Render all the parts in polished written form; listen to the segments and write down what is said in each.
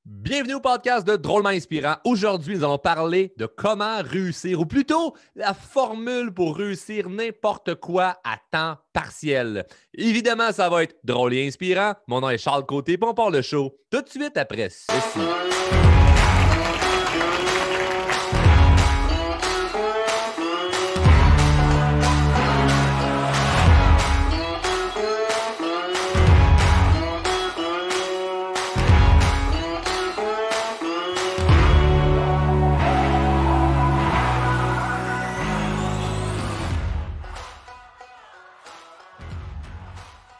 Bienvenue au podcast de Drôlement Inspirant. Aujourd'hui, nous allons parler de comment réussir, ou plutôt la formule pour réussir n'importe quoi à temps partiel. Évidemment, ça va être drôle et inspirant. Mon nom est Charles Côté, puis on part le show tout de suite après ceci.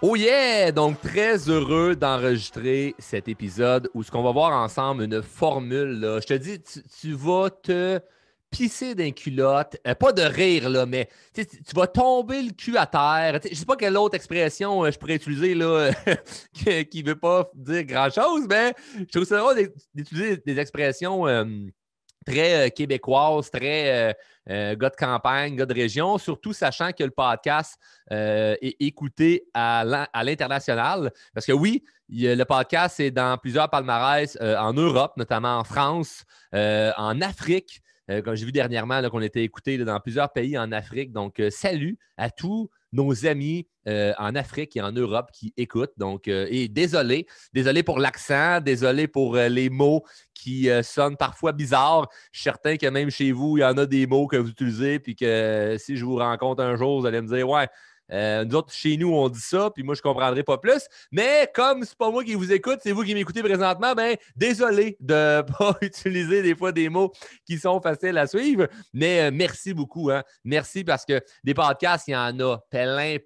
Oh yeah! Donc, très heureux d'enregistrer cet épisode où ce qu'on va voir ensemble, une formule, là. Je te dis, tu vas te pisser d'un culotte. Pas de rire, là, mais tu vas tomber le cul à terre. Je ne sais pas quelle autre expression je pourrais utiliser là, qui ne veut pas dire grand-chose, mais je trouve ça drôle d'utiliser des expressions très québécoise, très gars de campagne, gars de région, surtout sachant que le podcast est écouté à l'international. Parce que oui, le podcast est dans plusieurs palmarès en Europe, notamment en France, en Afrique. Comme j'ai vu dernièrement là, qu'on était écouté là, dans plusieurs pays en Afrique. Donc, salut à tous nos amis en Afrique et en Europe qui écoutent. Donc, et désolé pour l'accent, désolé pour les mots qui sonnent parfois bizarres. Je suis certain que même chez vous, il y en a des mots que vous utilisez, puis que si je vous rencontre un jour, vous allez me dire « Ouais, nous autres, chez nous, on dit ça, puis moi, je ne comprendrai pas plus. » Mais comme c'est pas moi qui vous écoute, c'est vous qui m'écoutez présentement, ben désolé de ne pas utiliser des fois des mots qui sont faciles à suivre. Mais merci beaucoup. Hein? Merci parce que des podcasts, il y en a plein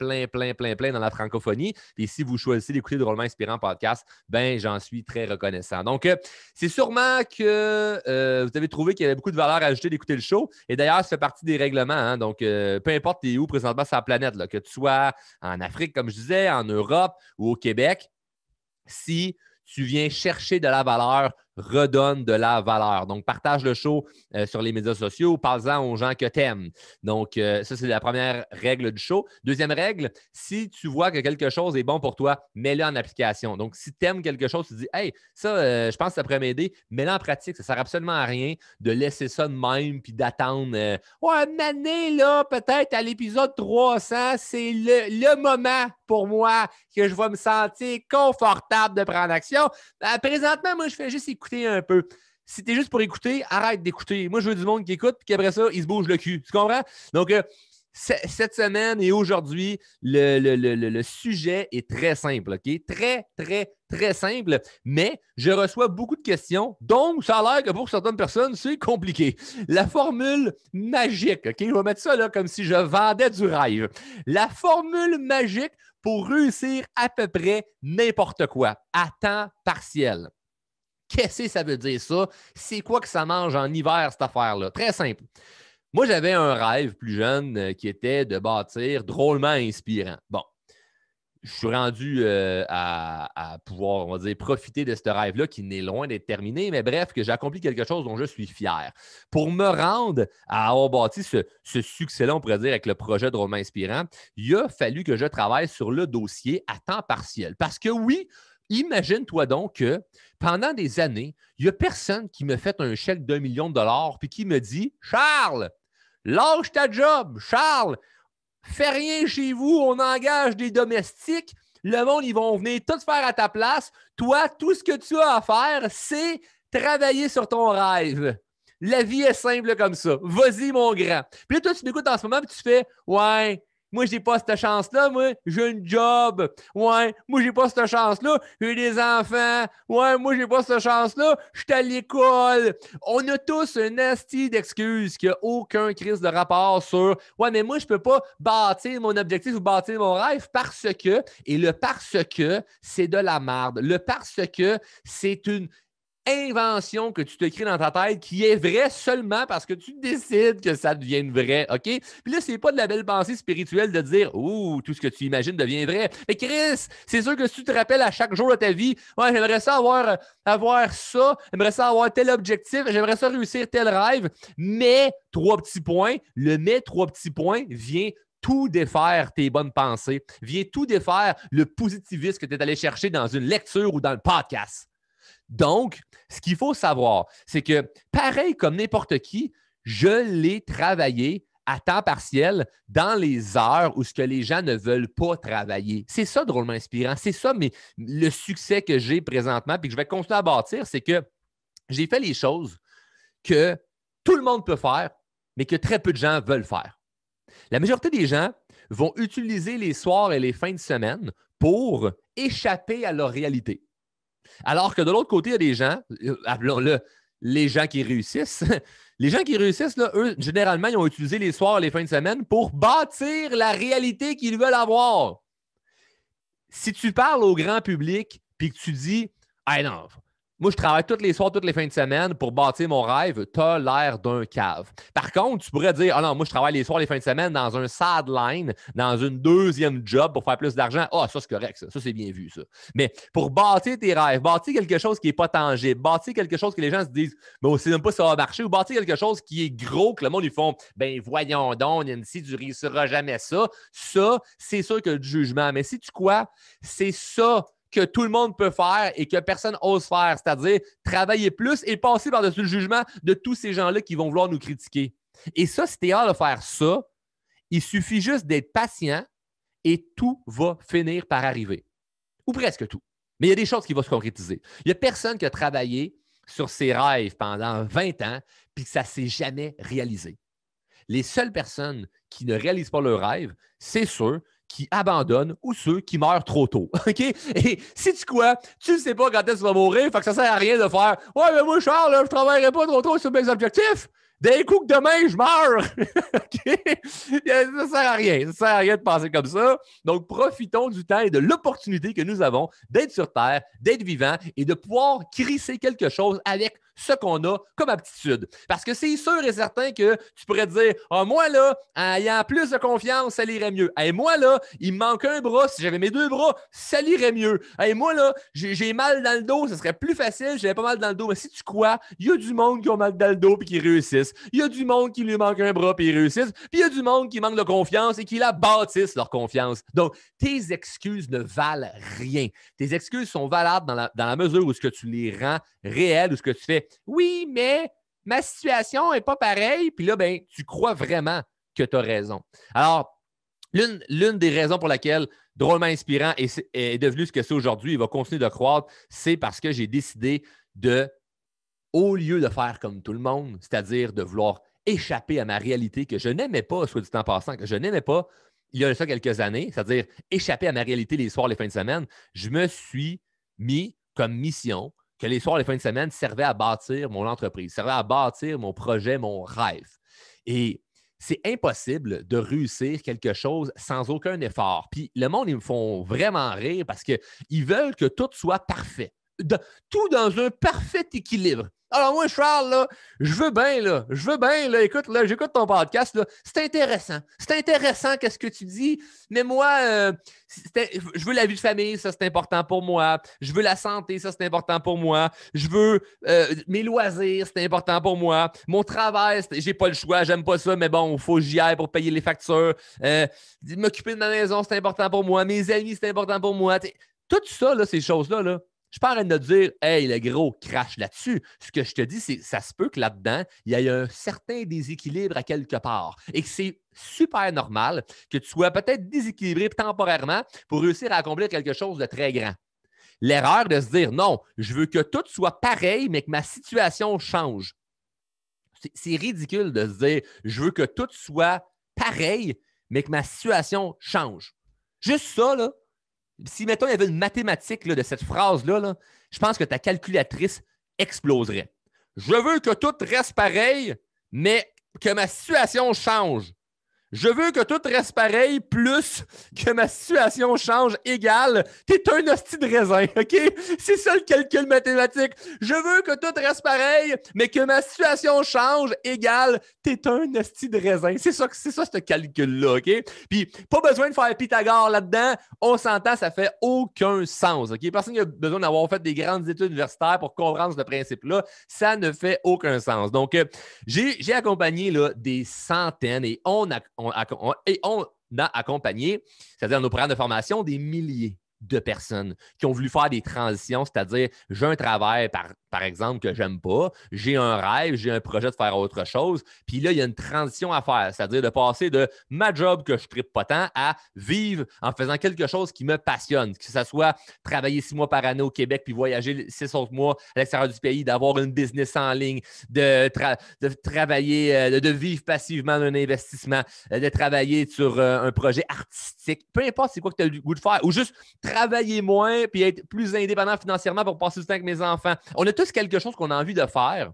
dans la francophonie. Et si vous choisissez d'écouter Drôlement Inspirant podcast, ben j'en suis très reconnaissant. Donc, c'est sûrement que vous avez trouvé qu'il y avait beaucoup de valeur ajoutée d'écouter le show. Et d'ailleurs, ça fait partie des règlements. Hein? Donc, peu importe t'es où présentement sur la planète, là, que tu sois en Afrique, comme je disais, en Europe ou au Québec, si tu viens chercher de la valeur, redonne de la valeur. Donc, partage le show sur les médias sociaux, parle-en aux gens que tu aimes. Donc, ça, c'est la première règle du show. Deuxième règle, si tu vois que quelque chose est bon pour toi, mets-le en application. Donc, si tu aimes quelque chose, tu te dis « Hey, ça, je pense que ça pourrait m'aider », mets-le en pratique. Ça ne sert absolument à rien de laisser ça de même puis d'attendre « Ouais, une année, là, peut-être à l'épisode 300, c'est le moment pour moi que je vais me sentir confortable de prendre action. » Présentement, moi, je fais juste écouter un peu. Si t'es juste pour écouter, arrête d'écouter. Moi, je veux du monde qui écoute, puis qu'après ça, il se bouge le cul. Tu comprends? Donc, cette semaine et aujourd'hui, le sujet est très simple, OK? Très simple, mais je reçois beaucoup de questions, donc ça a l'air que pour certaines personnes, c'est compliqué. La formule magique, OK? Je vais mettre ça là comme si je vendais du rêve. La formule magique pour réussir à peu près n'importe quoi, à temps partiel. Qu'est-ce que ça veut dire ça? C'est quoi que ça mange en hiver, cette affaire-là? Très simple. Moi, j'avais un rêve plus jeune qui était de bâtir Drôlement Inspirant. Bon, je suis rendu à pouvoir, on va dire, profiter de ce rêve-là qui n'est loin d'être terminé, mais bref, que j'ai accompli quelque chose dont je suis fier. Pour me rendre à avoir bâti ce succès-là, on pourrait dire, avec le projet Drôlement Inspirant, il a fallu que je travaille sur le dossier à temps partiel. Parce que oui, imagine-toi donc que pendant des années, il n'y a personne qui me fait un chèque d'1 million de dollars puis qui me dit « Charles, lâche ta job. Charles, fais rien chez vous. On engage des domestiques. Le monde, ils vont venir tout faire à ta place. Toi, tout ce que tu as à faire, c'est travailler sur ton rêve. La vie est simple comme ça. Vas-y, mon grand. » Puis là, toi, tu m'écoutes en ce moment et tu fais « Ouais, moi, je n'ai pas cette chance-là. Moi, j'ai un job. Ouais, moi, j'ai pas cette chance-là. J'ai des enfants. Ouais, moi, j'ai pas cette chance-là. Je suis à l'école. » On a tous un asti d'excuses qui n'a aucun crise de rapport sur « Ouais, mais moi, je peux pas bâtir mon objectif ou bâtir mon rêve parce que… » Et le parce que, c'est de la merde. Le parce que, c'est une invention que tu te crées dans ta tête qui est vraie seulement parce que tu décides que ça devienne vrai, OK? Puis là, c'est pas de la belle pensée spirituelle de dire « Ouh, tout ce que tu imagines devient vrai. » Mais Chris, c'est sûr que si tu te rappelles à chaque jour de ta vie « Ouais, j'aimerais ça avoir ça, j'aimerais ça avoir tel objectif, j'aimerais ça réussir tel rêve. » Mais, 3 petits points, le « mais » 3 petits points vient tout défaire tes bonnes pensées, vient tout défaire le positivisme que tu es allé chercher dans une lecture ou dans le podcast. Donc, ce qu'il faut savoir, c'est que pareil comme n'importe qui, je l'ai travaillé à temps partiel dans les heures où ce que les gens ne veulent pas travailler. C'est ça drôlement inspirant. C'est ça, mais le succès que j'ai présentement puis que je vais continuer à bâtir, c'est que j'ai fait les choses que tout le monde peut faire, mais que très peu de gens veulent faire. La majorité des gens vont utiliser les soirs et les fins de semaine pour échapper à leur réalité. Alors que de l'autre côté, il y a des gens, appelons-le les gens qui réussissent. Les gens qui réussissent, là, eux, généralement, ils ont utilisé les soirs et les fins de semaine pour bâtir la réalité qu'ils veulent avoir. Si tu parles au grand public puis que tu dis « Ah non, moi, je travaille tous les soirs, toutes les fins de semaine pour bâtir mon rêve », tu as l'air d'un cave. Par contre, tu pourrais dire « Ah non, moi, je travaille les soirs, les fins de semaine dans un sideline, dans une deuxième job pour faire plus d'argent. » Ah, ça, c'est correct, ça. Ça, c'est bien vu, ça. Mais pour bâtir tes rêves, bâtir quelque chose qui n'est pas tangible, bâtir quelque chose que les gens se disent « Mais on ne sait même pas si ça va marcher » ou bâtir quelque chose qui est gros, que le monde, ils font « Ben, voyons donc, Nancy, tu ne réussiras jamais ça. » Ça, c'est sûr que le jugement. Mais si tu quoi, c'est ça que tout le monde peut faire et que personne n'ose faire, c'est-à-dire travailler plus et passer par-dessus le jugement de tous ces gens-là qui vont vouloir nous critiquer. Et ça, si tu es hâte de faire ça, il suffit juste d'être patient et tout va finir par arriver. Ou presque tout. Mais il y a des choses qui vont se concrétiser. Il n'y a personne qui a travaillé sur ses rêves pendant 20 ans puis que ça ne s'est jamais réalisé. Les seules personnes qui ne réalisent pas leurs rêves, c'est ceux qui abandonnent ou ceux qui meurent trop tôt. OK? Et si tu quoi, tu ne sais pas quand est-ce que tu vas mourir, fait que ça ne sert à rien de faire « Ouais, mais moi, Charles, là, je ne travaillerai pas trop tôt sur mes objectifs. D'un coup que demain, je meurs. » OK? Ça ne sert à rien. Ça ne sert à rien de penser comme ça. Donc, profitons du temps et de l'opportunité que nous avons d'être sur Terre, d'être vivants et de pouvoir crisser quelque chose avec ce qu'on a comme aptitude. Parce que c'est sûr et certain que tu pourrais te dire « Ah, moi, là, ayant plus de confiance, ça irait mieux. Hey, moi, là, il me manque un bras. Si j'avais mes deux bras, ça irait mieux. Hey, moi, là, j'ai mal dans le dos. Ça serait plus facile. J'avais pas mal dans le dos. » Mais si tu crois, il y a du monde qui a mal dans le dos et qui réussissent. Il y a du monde qui lui manque un bras et ils réussissent. Puis il y a du monde qui manque de confiance et qui la bâtissent leur confiance. Donc, tes excuses ne valent rien. Tes excuses sont valables dans la mesure où ce que tu les rends réelles, où ce que tu fais « Oui, mais ma situation n'est pas pareille. » Puis là, ben, tu crois vraiment que tu as raison. Alors, l'une des raisons pour laquelle Drôlement Inspirant est devenu ce que c'est aujourd'hui, il va continuer de croître, c'est parce que j'ai décidé de, au lieu de faire comme tout le monde, c'est-à-dire de vouloir échapper à ma réalité que je n'aimais pas, soit dit en passant, que je n'aimais pas il y a ça quelques années, c'est-à-dire échapper à ma réalité les soirs, les fins de semaine, je me suis mis comme mission que les soirs, les fins de semaine servaient à bâtir mon entreprise, servaient à bâtir mon projet, mon rêve. Et c'est impossible de réussir quelque chose sans aucun effort. Puis le monde, ils me font vraiment rire parce qu'ils veulent que tout soit parfait. Tout dans un parfait équilibre. Alors moi, Charles, là, je veux bien, là, écoute, là, j'écoute ton podcast, là, c'est intéressant qu'est-ce que tu dis, mais moi, je veux la vie de famille, ça c'est important pour moi, je veux la santé, ça c'est important pour moi, je veux mes loisirs, c'est important pour moi, mon travail, j'ai pas le choix, j'aime pas ça, mais bon, il faut que j'y aille pour payer les factures, m'occuper de ma maison, c'est important pour moi, mes amis, c'est important pour moi, tout ça, là, ces choses-là, là, je suis pas en train de te dire « Hey, le gros, crache là-dessus ». Ce que je te dis, c'est que ça se peut que là-dedans, il y ait un certain déséquilibre à quelque part et que c'est super normal que tu sois peut-être déséquilibré temporairement pour réussir à accomplir quelque chose de très grand. L'erreur de se dire « Non, je veux que tout soit pareil, mais que ma situation change ». C'est ridicule de se dire « Je veux que tout soit pareil, mais que ma situation change ». Juste ça, là. Si, mettons, il y avait une mathématique là, de cette phrase-là, là, je pense que ta calculatrice exploserait. Je veux que tout reste pareil, mais que ma situation change. Je veux que tout reste pareil, plus que ma situation change égale. T'es un hostie de raisin, OK? C'est ça le calcul mathématique. Je veux que tout reste pareil, mais que ma situation change égale. T'es un hostie de raisin. C'est ça, ce calcul-là, OK? Puis, pas besoin de faire Pythagore là-dedans. On s'entend, ça fait aucun sens, OK? Personne n'a besoin d'avoir fait des grandes études universitaires pour comprendre ce principe-là. Ça ne fait aucun sens. Donc, j'ai accompagné là, des centaines et on a accompagné, c'est-à-dire nos programmes de formation, des milliers de personnes qui ont voulu faire des transitions, c'est-à-dire j'ai un travail, par exemple, que j'aime pas, j'ai un rêve, j'ai un projet de faire autre chose, puis là, il y a une transition à faire, c'est-à-dire de passer de ma job que je ne trippe pas tant à vivre en faisant quelque chose qui me passionne, que ce soit travailler 6 mois par année au Québec puis voyager 6 autres mois à l'extérieur du pays, d'avoir une business en ligne, de travailler, de vivre passivement d'un investissement, de travailler sur un projet artistique, peu importe c'est quoi que tu as le goût de faire, ou juste travailler moins puis être plus indépendant financièrement pour passer du temps avec mes enfants. On a tous quelque chose qu'on a envie de faire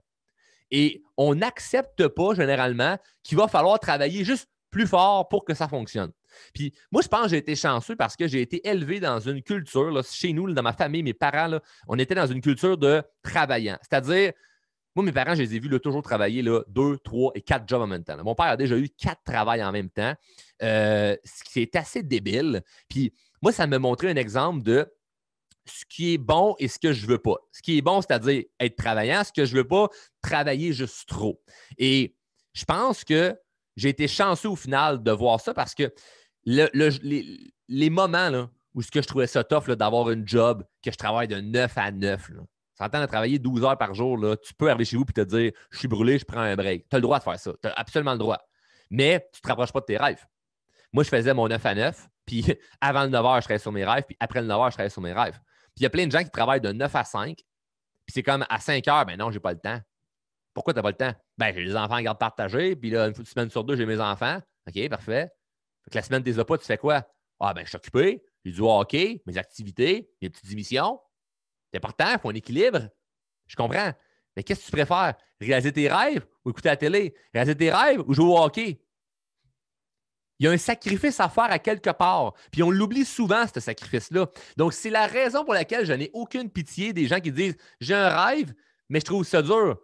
et on n'accepte pas généralement qu'il va falloir travailler juste plus fort pour que ça fonctionne. Puis moi, je pense que j'ai été chanceux parce que j'ai été élevé dans une culture, là, chez nous, là, dans ma famille, mes parents, là, on était dans une culture de travaillant. C'est-à-dire, moi, mes parents, je les ai vus là, toujours travailler là, 2, 3 et 4 jobs en même temps. Mon père a déjà eu 4 travails en même temps, ce qui est assez débile. Puis moi, ça me montrait un exemple de ce qui est bon et ce que je ne veux pas. Ce qui est bon, c'est-à-dire être travaillant. Ce que je ne veux pas, travailler juste trop. Et je pense que j'ai été chanceux au final de voir ça parce que les moments là, où ce que je trouvais ça tough là, d'avoir une job, que je travaille de 9 à 9, là, s'entend de travailler 12 heures par jour, là, tu peux arriver chez vous et te dire je suis brûlé, je prends un break. Tu as le droit de faire ça. Tu as absolument le droit. Mais tu ne te rapproches pas de tes rêves. Moi, je faisais mon 9 à 9, puis avant le 9 heures, je travaillais sur mes rêves, puis après le 9 heures, je travaillais sur mes rêves. Puis il y a plein de gens qui travaillent de 9 à 5, puis c'est comme à 5 heures, ben non, j'ai pas le temps. Pourquoi tu n'as pas le temps? Ben, j'ai les enfants en garde partagée, puis là, une semaine sur 2, j'ai mes enfants. OK, parfait. Fait que la semaine, tu les as pas, tu fais quoi? Ah, ben, je suis occupé, j'ai du hockey, mes activités, mes petites émissions. C'est important, il faut un équilibre. Je comprends. Mais qu'est-ce que tu préfères? Réaliser tes rêves ou écouter la télé? Réaliser tes rêves ou jouer au hockey? Il y a un sacrifice à faire à quelque part. Puis on l'oublie souvent, ce sacrifice-là. Donc, c'est la raison pour laquelle je n'ai aucune pitié des gens qui disent j'ai un rêve, mais je trouve ça dur.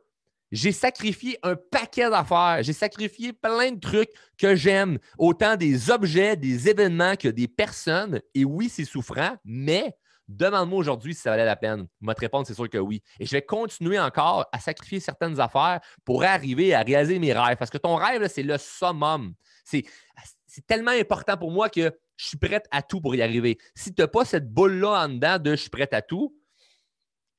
J'ai sacrifié un paquet d'affaires. J'ai sacrifié plein de trucs que j'aime, autant des objets, des événements que des personnes. Et oui, c'est souffrant, mais demande-moi aujourd'hui si ça valait la peine. Moi, te répondre, c'est sûr que oui. Et je vais continuer encore à sacrifier certaines affaires pour arriver à réaliser mes rêves. Parce que ton rêve, là, c'est le summum. C'est tellement important pour moi que je suis prête à tout pour y arriver. Si tu n'as pas cette boule-là en dedans de je suis prête à tout,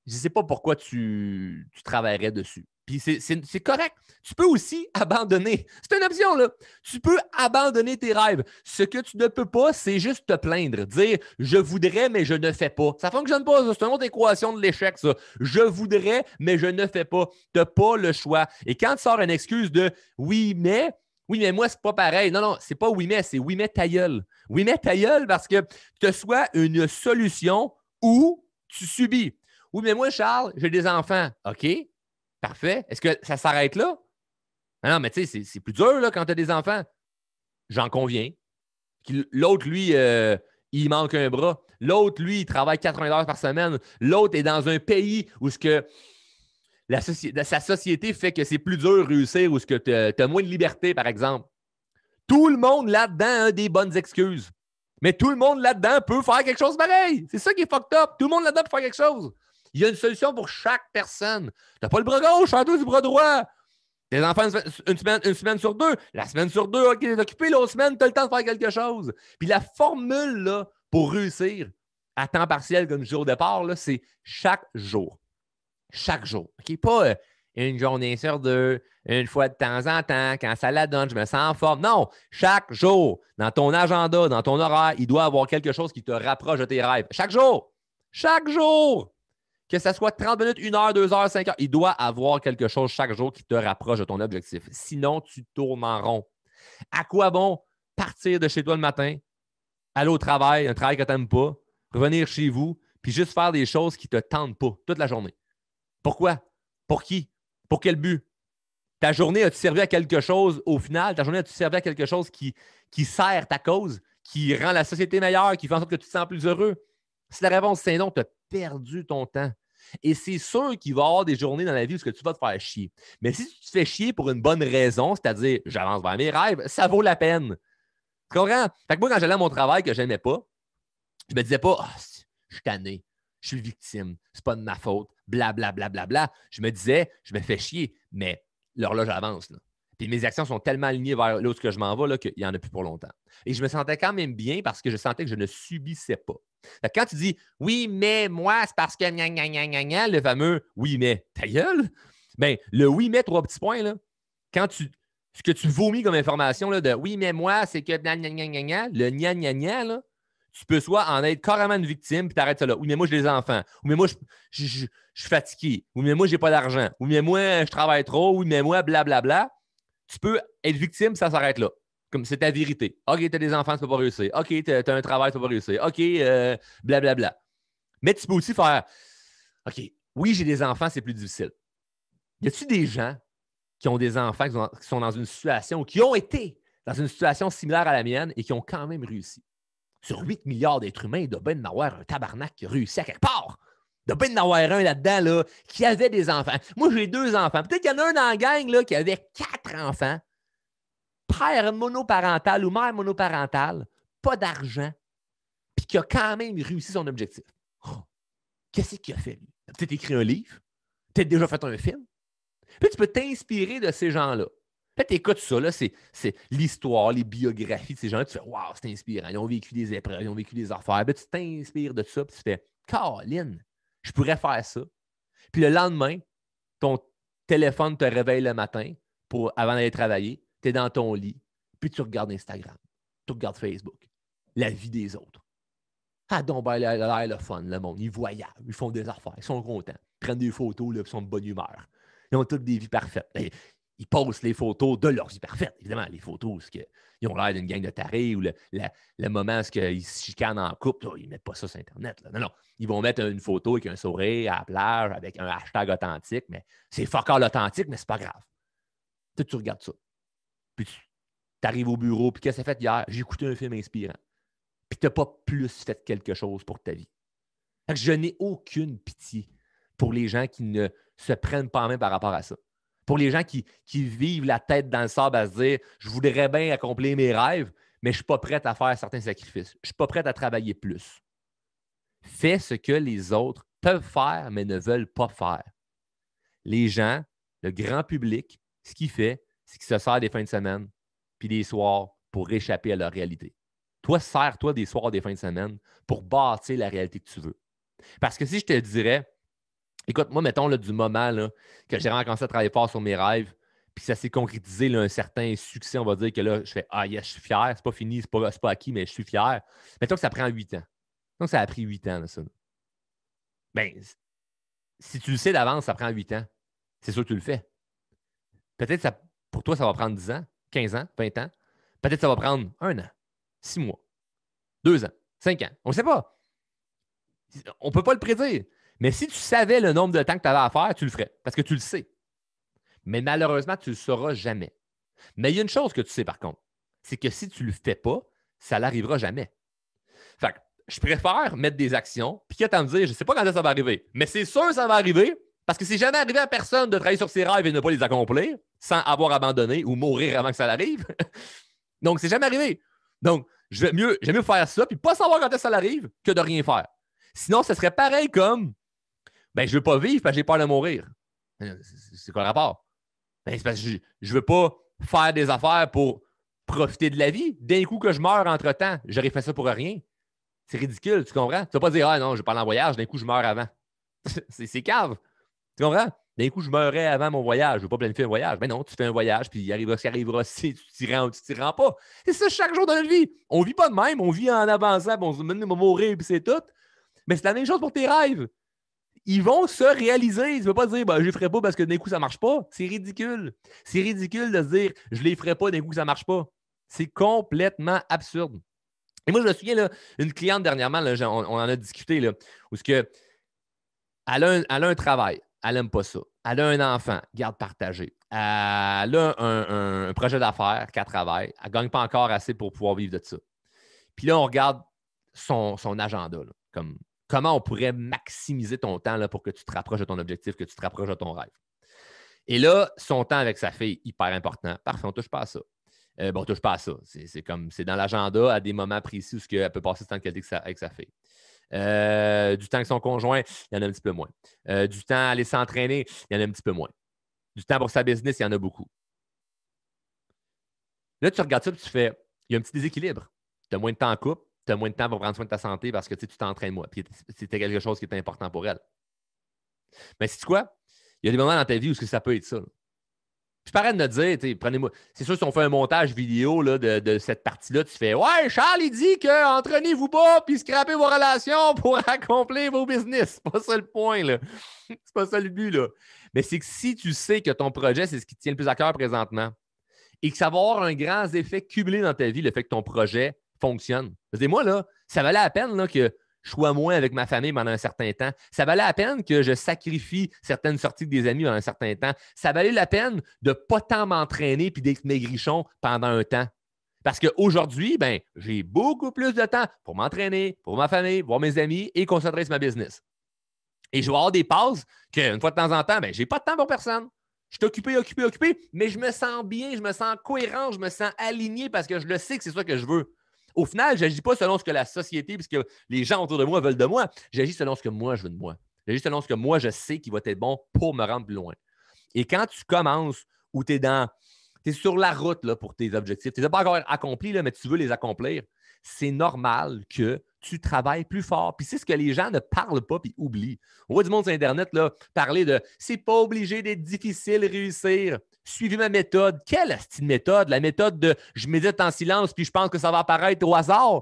je ne sais pas pourquoi tu travaillerais dessus. Puis c'est correct. Tu peux aussi abandonner. C'est une option, là. Tu peux abandonner tes rêves. Ce que tu ne peux pas, c'est juste te plaindre. Dire je voudrais, mais je ne fais pas. Ça ne fonctionne pas, ça. C'est une autre équation de l'échec, ça. Je voudrais, mais je ne fais pas. Tu n'as pas le choix. Et quand tu sors une excuse de oui, mais moi, c'est pas pareil. Non, non, c'est pas oui, mais, c'est oui, mais ta gueule. Oui, mais ta gueule parce que tu as soit une solution ou tu subis. Oui, mais moi, Charles, j'ai des enfants. OK, parfait. Est-ce que ça s'arrête là? Non, mais tu sais, c'est plus dur là, quand tu as des enfants. J'en conviens. L'autre, lui, il manque un bras. L'autre, lui, il travaille 80 heures par semaine. L'autre est dans un pays où ce que sa société fait que c'est plus dur de réussir ou ce que tu as moins de liberté, par exemple. Tout le monde là-dedans a des bonnes excuses. Mais tout le monde là-dedans peut faire quelque chose pareil. C'est ça qui est fucked up. Tout le monde là-dedans peut faire quelque chose. Il y a une solution pour chaque personne. Tu n'as pas le bras gauche, fais-toi du bras droit. Tes enfants, une semaine sur 2. La semaine sur 2, OK, t'es occupé. L'autre semaine, tu as le temps de faire quelque chose. Puis la formule là, pour réussir à temps partiel, comme je disais au départ, là, c'est chaque jour. Chaque jour. OK? Pas une journée sur 2, une fois de temps en temps, quand ça la donne, je me sens en forme. Non, chaque jour, dans ton agenda, dans ton horaire, il doit y avoir quelque chose qui te rapproche de tes rêves. Chaque jour! Chaque jour! Que ce soit 30 minutes, 1 heure, 2 heures, 5 heures, il doit y avoir quelque chose chaque jour qui te rapproche de ton objectif. Sinon, tu tournes en rond. À quoi bon partir de chez toi le matin, aller au travail, un travail que tu n'aimes pas, revenir chez vous, puis juste faire des choses qui ne te tentent pas toute la journée? Pourquoi? Pour qui? Pour quel but? Ta journée, as-tu servi à quelque chose au final? Ta journée, as-tu servi à quelque chose qui sert ta cause, qui rend la société meilleure, qui fait en sorte que tu te sens plus heureux? Si la réponse c'est non, tu as perdu ton temps. Et c'est sûr qu'il va y avoir des journées dans la vie où tu vas te faire chier. Mais si tu te fais chier pour une bonne raison, c'est-à-dire j'avance vers mes rêves, ça vaut la peine. Tu comprends? Fait que moi, quand j'allais à mon travail que je n'aimais pas, je me disais pas je suis tanné, je suis victime, c'est pas de ma faute, blablabla. Bla, bla, bla, bla. Je me disais, je me fais chier, mais l'horloge avance. Là. Puis mes actions sont tellement alignées vers l'autre que je m'en vais qu'il n'y en a plus pour longtemps. Et je me sentais quand même bien parce que je sentais que je ne subissais pas. Fait que quand tu dis « oui, mais moi, c'est parce que gna, gna, gna, gna, gna », le fameux « oui, mais », ta gueule, bien, le « oui, mais », 3 petits points, là, ce que tu vomis comme information là, de « oui, mais moi, c'est que gna, gna, gna, gna, gna », le « gna, gna, gna », là, tu peux soit en être carrément une victime, puis t'arrêtes ça là. « Oui, mais moi, j'ai des enfants. » « Oui, mais moi, je suis fatigué. » « Oui, mais moi, j'ai pas d'argent. » « Oui, mais moi, je travaille trop. » « Oui, mais moi, blablabla. » Tu peux être victime, ça s'arrête là. Comme c'est ta vérité. OK, t'as des enfants, tu peux pas réussir. OK, t'as un travail, tu peux pas réussir. OK, blablabla. Mais tu peux aussi faire OK, oui, j'ai des enfants, c'est plus difficile. Y a-t-il des gens qui ont des enfants qui sont dans une situation ou qui ont été dans une situation similaire à la mienne et qui ont quand même réussi? Sur 8 milliards d'êtres humains, il doit bien en avoir un tabarnak qui a réussi à quelque part. Il doit bien en avoir un là-dedans là, qui avait des enfants. Moi, j'ai 2 enfants. Peut-être qu'il y en a un dans la gang là, qui avait 4 enfants. Père monoparental ou mère monoparentale, pas d'argent, puis qui a quand même réussi son objectif. Oh, qu'est-ce qu'il a fait, lui? Il a peut-être écrit un livre, peut-être déjà fait un film. Puis tu peux t'inspirer de ces gens-là. Peut-être écoute ça, là, c'est l'histoire, les biographies de ces gens-là. Tu fais waouh, c'est inspirant. Ils ont vécu des épreuves, ils ont vécu des affaires. Puis tu t'inspires de ça, puis tu fais Caroline, je pourrais faire ça. Puis le lendemain, ton téléphone te réveille le matin avant d'aller travailler. Tu es dans ton lit, puis tu regardes Instagram, tu regardes Facebook, la vie des autres. Ah, donc, ben, l'air le fun, le monde. Ils voyagent, ils font des affaires, ils sont contents, ils prennent des photos, là, ils sont de bonne humeur. Ils ont toutes des vies parfaites. Ils postent les photos de leur vie parfaite. Évidemment, les photos, ils ont l'air d'une gang de tarés ou le moment où ils se chicanent en couple, là, ils ne mettent pas ça sur Internet. Là. Non, non. Ils vont mettre une photo avec un sourire à la plage, avec un hashtag authentique, mais c'est fuck all authentique, mais c'est pas grave. Tu regardes ça. Puis tu arrives au bureau, puis qu'est-ce que tu as fait hier? J'ai écouté un film inspirant. Puis tu n'as pas plus fait quelque chose pour ta vie. Fait que je n'ai aucune pitié pour les gens qui ne se prennent pas en main par rapport à ça. Pour les gens qui vivent la tête dans le sable à se dire « Je voudrais bien accomplir mes rêves, mais je ne suis pas prête à faire certains sacrifices. Je ne suis pas prête à travailler plus. » Fais ce que les autres peuvent faire, mais ne veulent pas faire. Les gens, le grand public, ce qu'il fait, c'est qu'il se sert des fins de semaine puis des soirs pour échapper à leur réalité. Toi, sers-toi des soirs, des fins de semaine pour bâtir la réalité que tu veux. Parce que si je te dirais, écoute, moi, mettons là, du moment là, que j'ai vraiment commencé à travailler fort sur mes rêves, puis ça s'est concrétisé là, un certain succès, on va dire que là, je fais ah yes, je suis fier, c'est pas fini, c'est pas acquis, mais je suis fier. Mettons que ça prend 8 ans. Donc, ça a pris 8 ans, là, ça. Bien, si tu le sais d'avance, ça prend 8 ans. C'est sûr que tu le fais. Peut-être que pour toi, ça va prendre 10 ans, 15 ans, 20 ans. Peut-être que ça va prendre 1 an, 6 mois, 2 ans, 5 ans. On ne sait pas. On ne peut pas le prédire. Mais si tu savais le nombre de temps que tu avais à faire, tu le ferais. Parce que tu le sais. Mais malheureusement, tu ne le sauras jamais. Mais il y a une chose que tu sais par contre, c'est que si tu ne le fais pas, ça n'arrivera jamais. Fait que je préfère mettre des actions, puis quitte à me dire, je ne sais pas quand ça va arriver, mais c'est sûr que ça va arriver, parce que c'est jamais arrivé à personne de travailler sur ses rêves et de ne pas les accomplir sans avoir abandonné ou mourir avant que ça arrive. Donc, c'est jamais arrivé. Donc, j'aime mieux faire ça, puis pas savoir quand est-ce que ça arrive, que de rien faire. Sinon, ce serait pareil comme, ben, je ne veux pas vivre parce que j'ai peur de mourir. C'est quoi le rapport? Ben, c'est parce que je ne veux pas faire des affaires pour profiter de la vie. D'un coup que je meurs entre-temps, j'aurais fait ça pour rien. C'est ridicule, tu comprends? Tu ne vas pas dire, ah non, je vais pas aller en voyage, d'un coup, je meurs avant. c'est cave. Tu comprends? D'un coup, je meurais avant mon voyage. Je ne veux pas planifier un voyage. Mais non, tu fais un voyage, puis il arrivera ce qui arrivera si tu t'y rends ou tu t'y rends pas. C'est ça chaque jour de notre vie. On ne vit pas de même, on vit en avançant, puis on se dit, on va mourir, puis c'est tout. Mais c'est la même chose pour tes rêves. Ils vont se réaliser. Tu ne veux pas dire, ben, je ne les ferai pas parce que d'un coup, ça ne marche pas. C'est ridicule. C'est ridicule de se dire, je ne les ferai pas d'un coup, ça ne marche pas. C'est complètement absurde. Et moi, je me souviens, là, une cliente dernièrement, là, on en a discuté, là, où elle a un travail, elle n'aime pas ça. Elle a un enfant, garde partagée. Elle a un projet d'affaires qu'elle travaille. Elle ne gagne pas encore assez pour pouvoir vivre de ça. Puis là, on regarde son agenda, là, comme comment on pourrait maximiser ton temps là, pour que tu te rapproches de ton objectif, que tu te rapproches de ton rêve. Et là, son temps avec sa fille, hyper important. Parfait, on ne touche pas à ça. Bon, on ne touche pas à ça. C'est dans l'agenda à des moments précis où elle peut passer ce temps de qualité avec sa fille. Du temps avec son conjoint, il y en a un petit peu moins. Du temps à aller s'entraîner, il y en a un petit peu moins. Du temps pour sa business, il y en a beaucoup. Là, tu regardes ça et tu fais, il y a un petit déséquilibre. Tu as moins de temps en couple, tu as moins de temps pour prendre soin de ta santé parce que tu t'entraînes moins. Puis c'était quelque chose qui était important pour elle. Mais sais-tu quoi? Il y a des moments dans ta vie où ça peut être ça. Là. Je parlais de me dire, prenez-moi. C'est sûr, si on fait un montage vidéo là, de cette partie-là, tu fais ouais, Charles, il dit que entraînez-vous pas puis scrapez vos relations pour accomplir vos business. C'est pas ça le point, là. C'est pas ça le but, là. Mais c'est que si tu sais que ton projet, c'est ce qui te tient le plus à cœur présentement et que ça va avoir un grand effet cumulé dans ta vie, le fait que ton projet fonctionne. Moi, là, ça valait la peine là, que je sois moins avec ma famille pendant un certain temps. Ça valait la peine que je sacrifie certaines sorties avec des amis pendant un certain temps. Ça valait la peine de ne pas tant m'entraîner puis d'être maigrichon pendant un temps. Parce qu'aujourd'hui, ben, j'ai beaucoup plus de temps pour m'entraîner, pour ma famille, voir mes amis et concentrer sur ma business. Et je vais avoir des pauses qu'une fois de temps en temps, ben, je n'ai pas de temps pour personne. Je suis occupé, mais je me sens bien, je me sens cohérent, je me sens aligné parce que je le sais que c'est ça que je veux. Au final, je n'agis pas selon ce que la société, puisque les gens autour de moi veulent de moi. J'agis selon ce que moi, je veux de moi. J'agis selon ce que moi, je sais qui va être bon pour me rendre plus loin. Et quand tu commences ou tu es sur la route là, pour tes objectifs, tu ne les as pas encore accomplis, là, mais tu veux les accomplir, c'est normal que tu travailles plus fort. Puis c'est ce que les gens ne parlent pas puis oublient. On voit du monde sur Internet là, parler de « c'est pas obligé d'être difficile réussir ». Suivez ma méthode. Quelle style méthode? La méthode de « je médite en silence puis je pense que ça va apparaître au hasard ».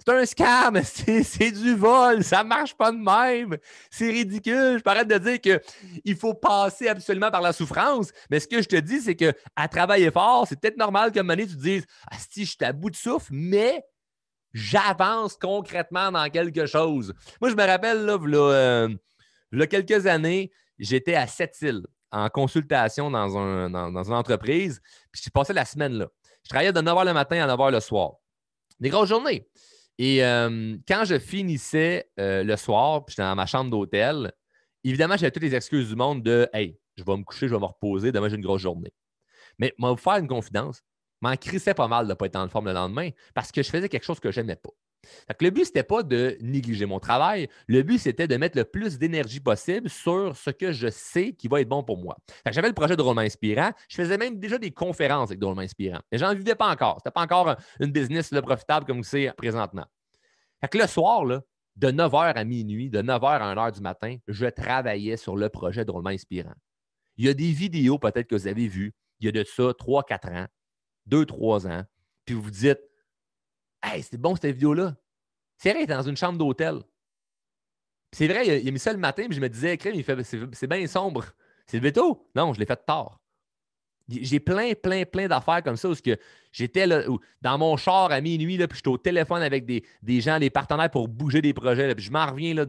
C'est un scam, c'est du vol, ça ne marche pas de même. C'est ridicule. Je m'arrête de dire qu'il faut passer absolument par la souffrance. Mais ce que je te dis, c'est qu'à travailler fort, c'est peut-être normal qu'à un moment donné, tu te dises « Ah, si, je suis à bout de souffle, mais j'avance concrètement dans quelque chose. » Moi, je me rappelle, il y a quelques années, j'étais à Sept-Îles en consultation dans une entreprise. Puis, j'ai passé la semaine là. Je travaillais de 9 h le matin à 9 h le soir. Des grosses journées. Et quand je finissais le soir, puis j'étais dans ma chambre d'hôtel, évidemment, j'avais toutes les excuses du monde de « Hey, je vais me coucher, je vais me reposer, demain j'ai une grosse journée. » Mais je vais vous faire une confidence. Je m'en crissais pas mal de ne pas être en forme le lendemain parce que je faisais quelque chose que je n'aimais pas. Fait que le but, ce n'était pas de négliger mon travail. Le but, c'était de mettre le plus d'énergie possible sur ce que je sais qui va être bon pour moi. Fait que j'avais le projet de Drôlement Inspirant. Je faisais même déjà des conférences avec Drôlement Inspirant. Mais je n'en vivais pas encore. Ce n'était pas encore une business profitable comme c'est présentement. Fait que le soir, là, de 9 h à minuit, de 9 h à 1 h du matin, je travaillais sur le projet Drôlement Inspirant. Il y a des vidéos peut-être que vous avez vues. Il y a de ça 3-4 ans, 2-3 ans. Puis vous vous dites « Hey, c'était bon cette vidéo-là. » C'est vrai, il était dans une chambre d'hôtel. C'est vrai, il a mis ça le matin, puis je me disais, crème, c'est bien sombre. C'est levé tôt? Non, je l'ai fait tard. J'ai plein d'affaires comme ça où j'étais là, dans mon char à minuit, là, puis j'étais au téléphone avec des gens, des partenaires pour bouger des projets. Là, puis je m'en reviens là,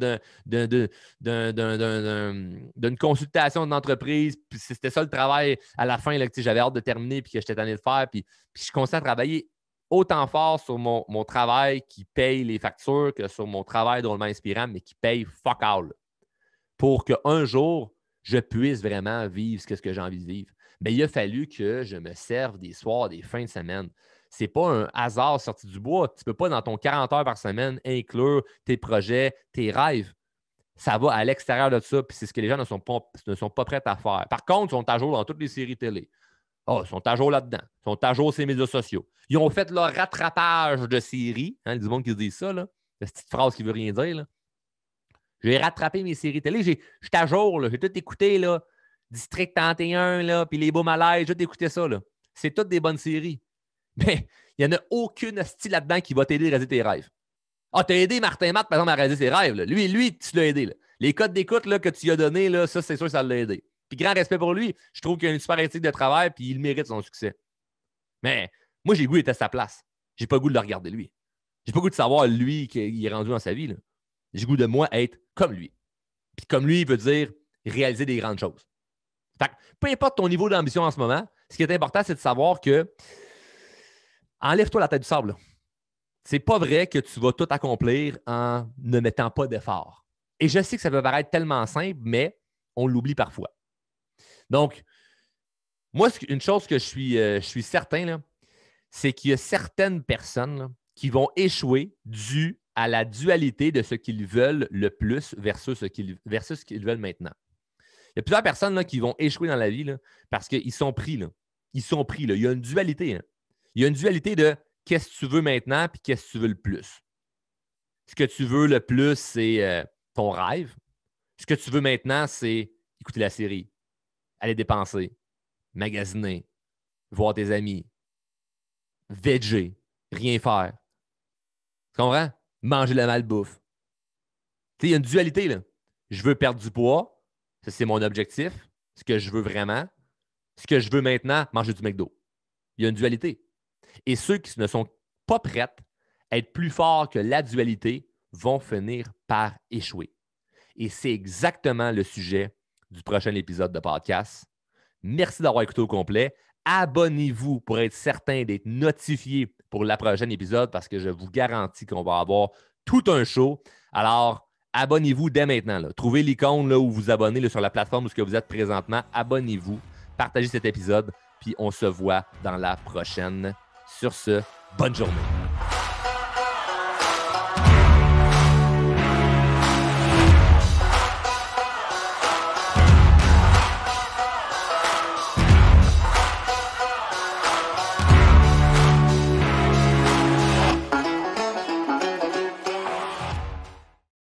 d'une consultation d'entreprise. Puis c'était ça le travail à la fin là, que j'avais hâte de terminer puis que j'étais tanné de faire. Puis je continuais à travailler autant fort sur mon travail qui paye les factures que sur mon travail drôlement inspirant, mais qui paye fuck all. Pour qu'un jour, je puisse vraiment vivre ce que j'ai envie de vivre. Mais il a fallu que je me serve des soirs, des fins de semaine. Ce n'est pas un hasard sorti du bois. Tu ne peux pas, dans ton 40 heures par semaine, inclure tes projets, tes rêves. Ça va à l'extérieur de ça, puis c'est ce que les gens ne sont pas prêts à faire. Par contre, ils sont à jour dans toutes les séries télé. Oh, ils sont à jour là-dedans. Ils sont à jour sur les médias sociaux. Ils ont fait leur rattrapage de séries. Hein, du monde qui se dit ça, là. Cette petite phrase qui ne veut rien dire, là. J'ai rattrapé mes séries télé. Je suis à jour, là. J'ai tout écouté, là. District 31, là, puis Les Beaux Malaises, j'ai tout écouté ça, là. C'est toutes des bonnes séries. Mais il n'y en a aucune style là-dedans qui va t'aider à réaliser tes rêves. Ah, t'as aidé Martin Matt, par exemple, à réaliser ses rêves. Là. Lui, tu l'as aidé. Là. Les codes d'écoute là, que tu lui as donnés, là, ça, c'est sûr que ça l'a aidé. Puis grand respect pour lui. Je trouve qu'il a une super éthique de travail, puis il mérite son succès. Mais moi, j'ai le goût d'être à sa place. J'ai pas le goût de le regarder, lui. J'ai pas le goût de savoir, lui, qu'il est rendu dans sa vie. Là. J'ai le goût de moi être comme lui. Puis comme lui, il veut dire réaliser des grandes choses. Fait que, peu importe ton niveau d'ambition en ce moment, ce qui est important, c'est de savoir que enlève-toi la tête du sable. Là. C'est pas vrai que tu vas tout accomplir en ne mettant pas d'effort. Et je sais que ça peut paraître tellement simple, mais on l'oublie parfois. Donc, moi, une chose que je suis certain, là, c'est qu'il y a certaines personnes là, qui vont échouer dû à la dualité de ce qu'ils veulent le plus versus ce qu'ils veulent maintenant. Il y a plusieurs personnes là, qui vont échouer dans la vie là, parce qu'ils sont pris. Là. Ils sont pris. Là. Il y a une dualité. Hein. Il y a une dualité de qu'est-ce que tu veux maintenant puis qu'est-ce que tu veux le plus. Ce que tu veux le plus, c'est ton rêve. Ce que tu veux maintenant, c'est écouter la série, aller dépenser, magasiner, voir tes amis, veger, rien faire. Tu comprends? Manger la malbouffe. Tu sais, il y a une dualité, là. Je veux perdre du poids. Ça, c'est mon objectif. Ce que je veux vraiment. Ce que je veux maintenant, manger du McDo. Il y a une dualité. Et ceux qui ne sont pas prêts à être plus forts que la dualité vont finir par échouer. Et c'est exactement le sujet du prochain épisode de podcast. Merci d'avoir écouté au complet. Abonnez-vous pour être certain d'être notifié pour le prochain épisode parce que je vous garantis qu'on va avoir tout un show. Alors, abonnez-vous dès maintenant. Là. Trouvez l'icône là, où vous abonnez là, sur la plateforme où vous êtes présentement. Abonnez-vous, partagez cet épisode, puis on se voit dans la prochaine. Sur ce, bonne journée.